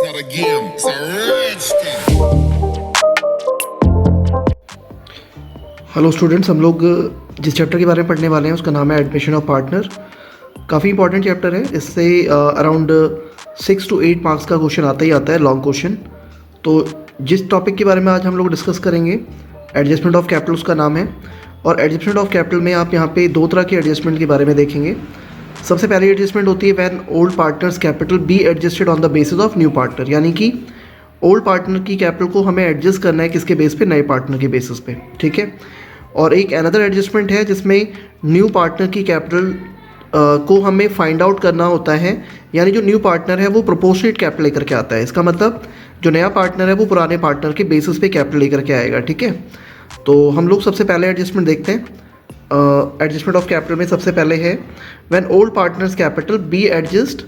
not a game, it's a rich thing. Hello students, हम लोग जिस चैप्टर के बारे में पढ़ने वाले हैं उसका नाम है एडमिशन ऑफ पार्टनर। काफ़ी इंपॉर्टेंट चैप्टर है। इससे अराउंड 6 to 8 मार्क्स का क्वेश्चन आता ही आता है, लॉन्ग क्वेश्चन। तो जिस टॉपिक के बारे में आज हम लोग डिस्कस करेंगे, एडजस्टमेंट ऑफ कैपिटल उसका नाम है। और एडजस्टमेंट ऑफ कैपिटल में आप यहाँ पे दो तरह के एडजस्टमेंट के बारे में देखेंगे। सबसे पहली एडजस्टमेंट होती है when old partners capital be adjusted on the basis of new partner, यानी कि ओल्ड पार्टनर की कैपिटल को हमें एडजस्ट करना है किसके बेस पे, नए पार्टनर के बेसिस पे, ठीक है। और एक अनदर एडजस्टमेंट है जिसमें न्यू पार्टनर की कैपिटल को हमें फाइंड आउट करना होता है, यानी जो न्यू पार्टनर है वो प्रोपोर्शनेट कैपिटल लेकर के आता है। इसका मतलब जो नया पार्टनर है वो पुराने पार्टनर के बेसिस पे कैपिटल लेकर के आएगा, ठीक है। तो हम लोग सबसे पहले एडजस्टमेंट देखते हैं। एडजस्टमेंट ऑफ कैपिटल में सबसे पहले है when old partners capital be adjust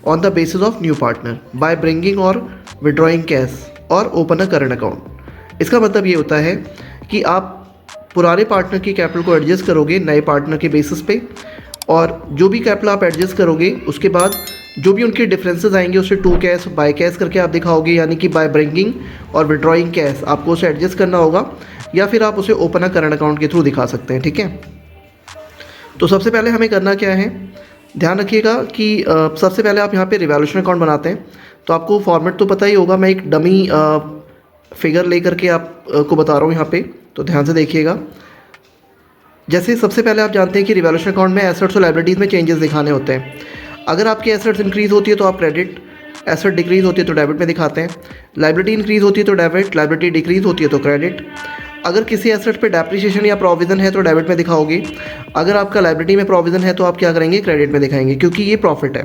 on the basis of new partner by bringing और विड्रॉइंग कैश और ओपन अ करंट अकाउंट। इसका मतलब ये होता है कि आप पुराने पार्टनर की कैपिटल को एडजस्ट करोगे नए पार्टनर के बेसिस पे, और जो भी कैपिटल आप एडजस्ट करोगे उसके बाद जो भी उनके डिफरेंसेस आएंगे उसे टू कैश बाय कैश करके आप दिखाओगे, यानी कि बाय ब्रिंगिंग और विड्रॉइंग कैश आपको उसे एडजस्ट करना होगा, या फिर आप उसे ओपन अ करंट अकाउंट के थ्रू दिखा सकते हैं, ठीक है। तो सबसे पहले हमें करना क्या है, ध्यान रखिएगा कि सबसे पहले आप यहाँ पे रिवैल्यूएशन अकाउंट बनाते हैं। तो आपको फॉर्मेट तो पता ही होगा, मैं एक डमी फिगर लेकर के आपको बता रहा हूँ यहाँ पे, तो ध्यान से देखिएगा। जैसे सबसे पहले आप जानते हैं कि रिवैल्यूएशन अकाउंट में एसेट्स और लायबिलिटीज़ में चेंजेस दिखाने होते हैं। अगर आपकी एसेट्स इंक्रीज़ होती है तो आप क्रेडिट, एसेट डिक्रीज़ होती है तो डेबिट में दिखाते हैं। लायबिलिटी इंक्रीज़ होती है तो डेबिट, लायबिलिटी डिक्रीज़ होती है तो क्रेडिट। अगर किसी एसेट पे डेप्रिसिएशन या प्रोविज़न है तो डेबिट में दिखाओगे। अगर आपका लायबिलिटी में प्रोविज़न है तो आप क्या करेंगे, क्रेडिट में दिखाएंगे, क्योंकि ये प्रॉफिट है।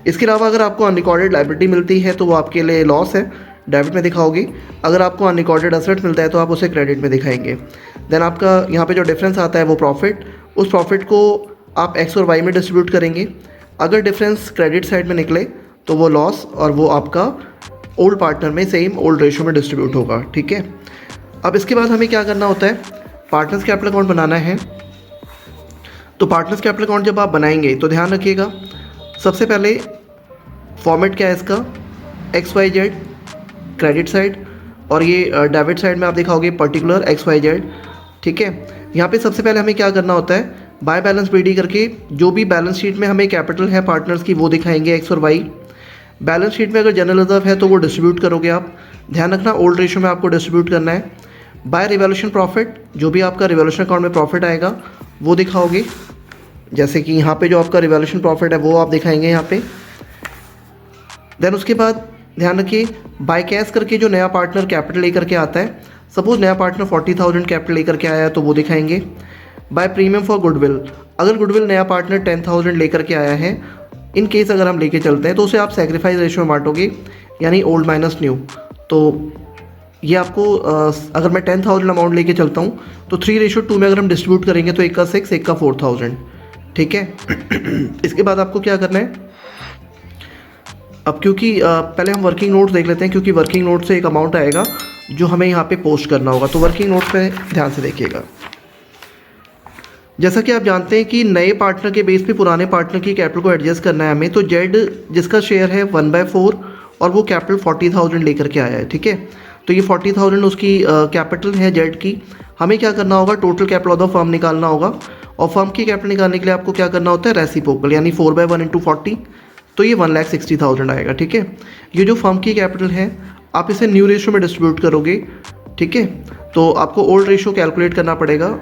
इसके अलावा अगर आपको अनरिकॉर्डेड लायबिलिटी मिलती है तो वो आपके लिए लॉस है, डेबिट में दिखाओगे। अगर आपको अनरिकॉर्डेड एसेट मिलता है तो आप उसे क्रेडिट में दिखाएंगे। देन आपका यहाँ पे जो डिफरेंस आता है वो प्रॉफिट, उस प्रॉफिट को आप एक्स और वाई में डिस्ट्रीब्यूट करेंगे। अगर डिफरेंस क्रेडिट साइड में निकले तो वो लॉस, और वो आपका ओल्ड पार्टनर में सेम ओल्ड रेशियो में डिस्ट्रीब्यूट होगा, ठीक है। अब इसके बाद हमें क्या करना होता है, पार्टनर्स कैपिटल अकाउंट बनाना है। तो पार्टनर्स कैपिटल अकाउंट जब आप बनाएंगे तो ध्यान रखिएगा, सबसे पहले फॉर्मेट क्या है इसका, XYZ क्रेडिट साइड, और ये डेबिट साइड में आप दिखाओगे पर्टिकुलर XYZ, ठीक है। यहाँ पे सबसे पहले हमें क्या करना होता है, बाय बैलेंस BD करके जो भी बैलेंस शीट में हमें कैपिटल है पार्टनर्स की वो दिखाएंगे एक्स और वाई। बैलेंस शीट में अगर जनरल रिजर्व है तो वो डिस्ट्रीब्यूट करोगे आप, ध्यान रखना ओल्ड रेशियो में आपको डिस्ट्रीब्यूट करना है। बाय रिवैल्यूएशन प्रॉफिट, जो भी आपका रिवैल्यूएशन अकाउंट में प्रॉफिट आएगा वो दिखाओगे, जैसे कि यहाँ पे जो आपका रिवैल्यूएशन प्रॉफिट है वो आप दिखाएंगे यहाँ पे। देन उसके बाद ध्यान रखिए, बाय कैश करके जो नया पार्टनर कैपिटल लेकर के आता है, सपोज नया पार्टनर 40,000 कैपिटल लेकर के आया है तो वो दिखाएंगे। बाय प्रीमियम फॉर गुडविल, अगर गुडविल नया पार्टनर 10,000 लेकर के आया है, इन केस अगर हम लेके चलते हैं तो उसे आप सेक्रीफाइस रेशियो में बांटोगे, यानी ओल्ड माइनस न्यू। तो ये आपको अगर मैं 10,000 अमाउंट लेके चलता हूँ तो 3:2 में अगर हम डिस्ट्रीब्यूट करेंगे तो एक का 6, एक का 4,000, ठीक है। इसके बाद आपको क्या करना है, अब क्योंकि पहले हम वर्किंग नोट्स देख लेते हैं, क्योंकि वर्किंग नोट से एक अमाउंट आएगा जो हमें यहाँ पे पोस्ट करना होगा। तो वर्किंग नोट पे ध्यान से देखिएगा। जैसा कि आप जानते हैं कि नए पार्टनर के बेस पे पुराने पार्टनर की कैपिटल को एडजस्ट करना है हमें, तो जेड जिसका शेयर है 1/4 और वो कैपिटल 40,000 लेकर के आया है, ठीक है। तो ये 40,000 उसकी कैपिटल है जेड की। हमें क्या करना होगा, total capital of the firm निकालना होगा, और फर्म की कैपिटल निकालने के लिए आपको क्या करना होता है, रेसिप्रोकल, यानी 4/1 × 40, तो ये 1,60,000 आएगा, ठीक है। ये जो फर्म की कैपिटल है आप इसे न्यू रेशियो में डिस्ट्रीब्यूट करोगे, ठीक है। तो आपको ओल्ड रेशियो कैलकुलेट करना पड़ेगा,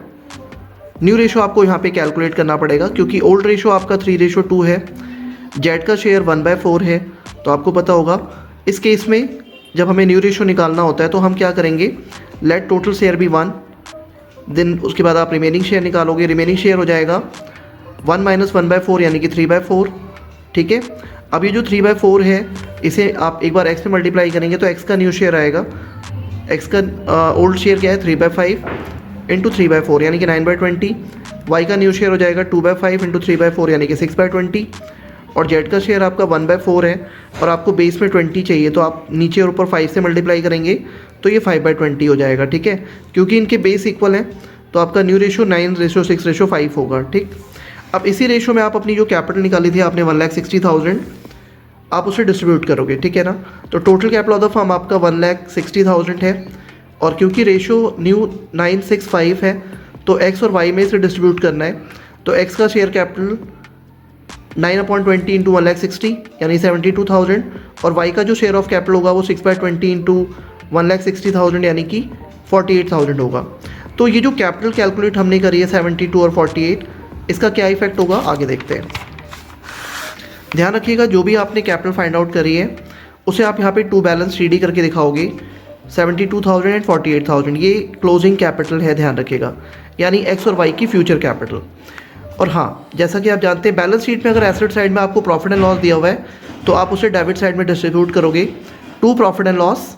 न्यू रेशियो आपको यहाँ पे कैलकुलेट करना पड़ेगा, क्योंकि ओल्ड रेशियो आपका 3:2 है, जेड का शेयर 1/4 है। तो आपको पता होगा इस केस में जब हमें न्यू रेशियो निकालना होता है तो हम क्या करेंगे, let total share be 1, then उसके बाद आप रिमेनिंग शेयर निकालोगे। रिमेनिंग शेयर हो जाएगा 1 - 1/4 यानी कि 3/4, ठीक है। अब ये जो 3/4 है इसे आप एक बार x में मल्टीप्लाई करेंगे तो x का न्यू शेयर आएगा, x का ओल्ड शेयर क्या है 3/5 × 3/4 यानी कि 9/20, y का न्यू शेयर हो जाएगा 2/5 × 3/4 यानी कि 6/20, और z का शेयर आपका 1/4 है और आपको बेस में 20 चाहिए, तो आप नीचे और ऊपर 5 से मल्टीप्लाई करेंगे तो ये 5/20 हो जाएगा, ठीक है। क्योंकि इनके बेस इक्वल हैं तो आपका न्यू रेशियो 9:6:5 होगा, ठीक। अब इसी रेशियो में आप अपनी जो कैपिटल निकाली थी आपने 1,60,000, आप उसे डिस्ट्रीब्यूट करोगे, ठीक है ना। तो total capital of the firm आपका 1,60,000 है, और क्योंकि रेशो न्यू 965 है तो एक्स और वाई में इसे डिस्ट्रीब्यूट करना है। तो एक्स का शेयर कैपिटल 9/20 इंटू 1,60,000 यानी 72,000, और वाई का जो शेयर ऑफ कैपिटल होगा वो 6/20 इंटू 1,60,000 यानी कि 48,000 होगा। तो ये जो कैपिटल कैलकुलेट हमने करी है 72 और 48, इसका क्या इफेक्ट होगा आगे देखते हैं। ध्यान रखिएगा, जो भी आपने कैपिटल फाइंड आउट करी है उसे आप यहाँ पे टू बैलेंस रेडी करके दिखाओगे। 72,000 एंड 48,000 ये क्लोजिंग कैपिटल है, ध्यान रखिएगा, यानी एक्स और वाई की फ्यूचर कैपिटल। और हाँ, जैसा कि आप जानते हैं बैलेंस शीट में अगर एसेट साइड में आपको प्रॉफिट एंड लॉस दिया हुआ है तो आप उसे डेबिट साइड में डिस्ट्रीब्यूट करोगे टू प्रॉफिट एंड लॉस,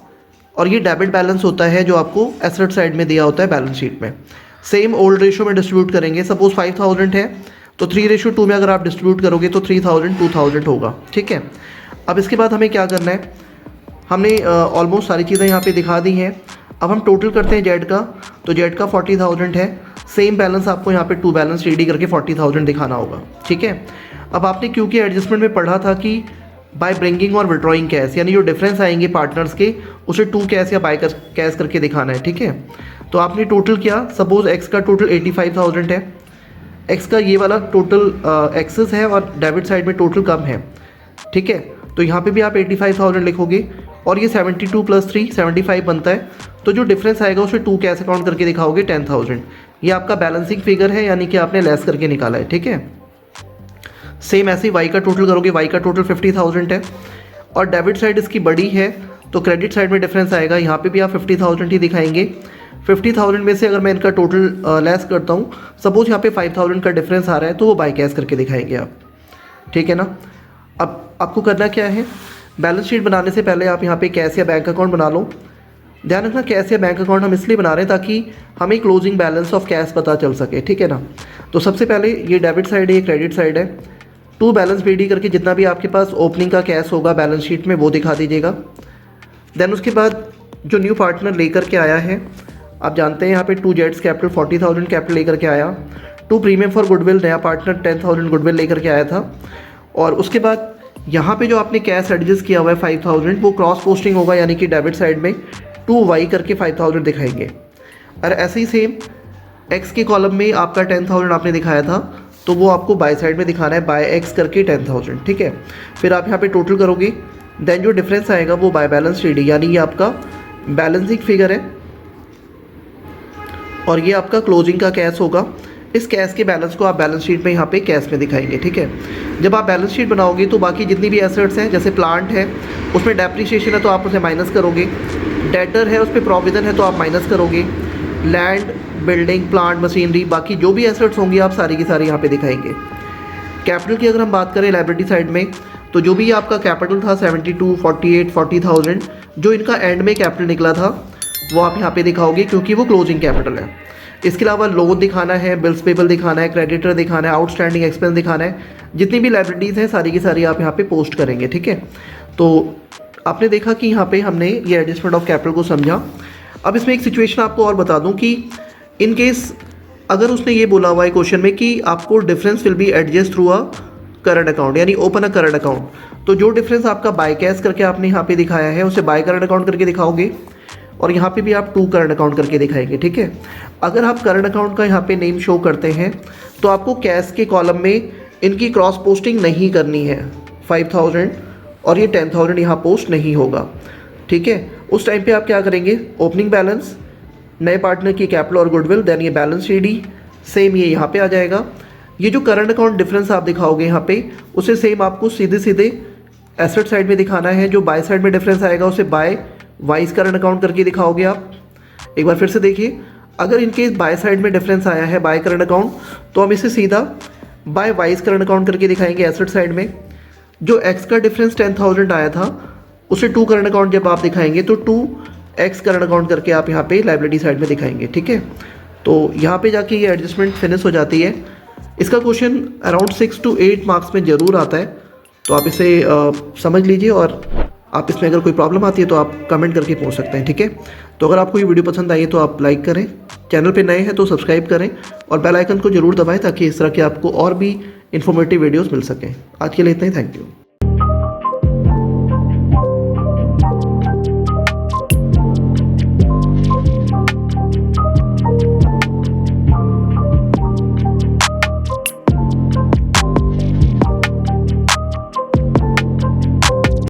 और ये डेबिट बैलेंस होता है जो आपको एसेट साइड में दिया होता है बैलेंस शीट में। सेम ओल्ड रेशो में डिस्ट्रीब्यूट करेंगे। सपोज 5,000 है तो 3:2 में अगर आप डिस्ट्रीब्यूट करोगे तो 3,000 2,000 होगा, ठीक है। अब इसके बाद हमें क्या करना है, हमने ऑलमोस्ट सारी चीज़ें यहाँ पे दिखा दी हैं। अब हम टोटल करते हैं जेड का, तो जेड का 40,000 है। सेम बैलेंस आपको यहाँ पे टू बैलेंस रेडी करके 40,000 दिखाना होगा, ठीक है। अब आपने क्योंकि एडजस्टमेंट में पढ़ा था कि बाय ब्रिंगिंग और विड्रॉइंग कैश, यानी जो डिफरेंस आएंगे पार्टनर्स के उसे टू कैश या बाय कैश करके दिखाना है, ठीक है। तो आपने टोटल किया, सपोज एक्स का टोटल 85,000 है, एक्स का ये वाला टोटल एक्सेस है और डेबिट साइड में टोटल कम है, ठीक है। तो यहाँ पे भी आप 85,000 लिखोगे, और ये 72 + 3 75 बनता है। तो जो डिफरेंस आएगा उसे टू कैश अकाउंट करके दिखाओगे 10,000। ये आपका बैलेंसिंग फिगर है, यानी कि आपने लेस करके निकाला है, ठीक है। सेम ऐसे ही वाई का टोटल करोगे, वाई का टोटल 50,000 है, और डेबिट साइड इसकी बड़ी है तो क्रेडिट साइड में डिफरेंस आएगा। यहाँ पे भी आप 50,000 ही दिखाएंगे। 50,000 में से अगर मैं इनका टोटल लेस करता हूँ, सपोज यहाँ पे 5,000 का डिफरेंस आ रहा है तो वो बाय कैश करके दिखाएंगे आप, ठीक है ना। अब आपको करना क्या है, बैलेंस शीट बनाने से पहले आप यहाँ पे कैश या बैंक अकाउंट बना लो। ध्यान रखना, कैश या बैंक अकाउंट हम इसलिए बना रहे हैं ताकि हमें क्लोजिंग बैलेंस ऑफ कैश पता चल सके, ठीक है ना। तो सबसे पहले ये डेबिट साइड है, ये क्रेडिट साइड है। टू बैलेंस रेडी करके जितना भी आपके पास ओपनिंग का कैश होगा बैलेंस शीट में वो दिखा दीजिएगा। देन उसके बाद जो न्यू पार्टनर लेकर के आया है, आप जानते हैं यहाँ पे टू जेड्स कैपिटल 40,000 कैपिटल लेकर के आया। टू प्रीमियम फॉर गुडविल नया पार्टनर 10,000 गुडविल लेकर के आया था। और उसके बाद यहाँ पे जो आपने कैश एडजस्ट किया हुआ है 5,000 वो क्रॉस पोस्टिंग होगा, यानी कि डेबिट साइड में 2y करके 5,000 दिखाएंगे। और ऐसे ही सेम x के कॉलम में आपका 10,000 आपने दिखाया था तो वो आपको बाय साइड में दिखाना है बाय x करके 10,000, ठीक है। फिर आप यहाँ पे टोटल करोगे, देन जो डिफरेंस आएगा वो बाय बैलेंस रेडी, यानी ये आपका बैलेंसिंग फिगर है और ये आपका क्लोजिंग का कैश होगा। इस कैश के बैलेंस को आप बैलेंस शीट में यहाँ पे कैश में दिखाएंगे, ठीक है। जब आप बैलेंस शीट बनाओगे तो बाकी जितनी भी एसेट्स हैं, जैसे प्लांट है उसमें डेप्रिसिएशन है तो आप उसे माइनस करोगे, डेटर है उस पर प्रोविजन है तो आप माइनस करोगे, लैंड बिल्डिंग प्लांट मशीनरी बाकी जो भी एसेट्स होंगी आप सारी की सारी यहाँ पे दिखाएंगे। कैपिटल की अगर हम बात करें लायबिलिटी साइड में, तो जो भी आपका कैपिटल था 72, 48, 40,000 जो इनका एंड में कैपिटल निकला था वो आप यहाँ पे दिखाओगे क्योंकि वो क्लोजिंग कैपिटल है। इसके अलावा लोन दिखाना है, बिल्स पेबल दिखाना है, क्रेडिटर दिखाना है, आउटस्टैंडिंग एक्सपेंस दिखाना है, जितनी भी लायबिलिटीज़ हैं सारी की सारी आप यहाँ पे पोस्ट करेंगे, ठीक है। तो आपने देखा कि यहाँ पे हमने ये एडजस्टमेंट ऑफ कैपिटल को समझा। अब इसमें एक सिचुएशन आपको और बता दूँ कि इन केस अगर उसने ये बोला हुआ है क्वेश्चन में कि आपको difference will be adjust through a current account, यानी ओपन अ करंट अकाउंट, तो जो डिफरेंस आपका बाय कैश करके आपने यहाँ पे दिखाया है उसे बाय करंट अकाउंट करके दिखाओगे और यहाँ पे भी आप टू करंट अकाउंट करके दिखाएंगे, ठीक है। अगर आप करंट अकाउंट का यहाँ पे नेम शो करते हैं तो आपको कैश के कॉलम में इनकी क्रॉस पोस्टिंग नहीं करनी है, 5,000 और ये 10,000 यहाँ पोस्ट नहीं होगा, ठीक है। उस टाइम पे आप क्या करेंगे, ओपनिंग बैलेंस, नए पार्टनर की कैपिटल और गुडविल, देन ये बैलेंस शीट सेम ये यहाँ पे आ जाएगा। ये जो करंट अकाउंट डिफरेंस आप दिखाओगे यहाँ पे उसे सेम आपको सीधे सीधे एसेट साइड में दिखाना है। जो बाय साइड में डिफरेंस आएगा उसे बाय वाइज करंट अकाउंट करके दिखाओगे आप। एक बार फिर से देखिए, अगर इनकेस बाय साइड में डिफरेंस आया है बाय करंट अकाउंट तो हम इसे सीधा बाय वाइज करंट अकाउंट करके दिखाएंगे एसेट साइड में। जो एक्स का डिफरेंस 10,000 आया था उसे टू करंट अकाउंट जब आप दिखाएंगे तो 2x करंट अकाउंट करके आप यहाँ पे लायबिलिटी साइड में दिखाएंगे, ठीक है। तो यहाँ पे जाके ये एडजस्टमेंट फिनिश हो जाती है। इसका क्वेश्चन अराउंड 6 to 8 मार्क्स में ज़रूर आता है, तो आप इसे समझ लीजिए और आप इसमें अगर कोई प्रॉब्लम आती है तो आप कमेंट करके पूछ सकते हैं, ठीक है। तो अगर आपको ये वीडियो पसंद आई है तो आप लाइक करें, चैनल पे नए हैं तो सब्सक्राइब करें और बेल आइकन को जरूर दबाएं ताकि इस तरह के आपको और भी इन्फॉर्मेटिव वीडियोस मिल सकें। आज के लिए इतना ही, थैंक यू।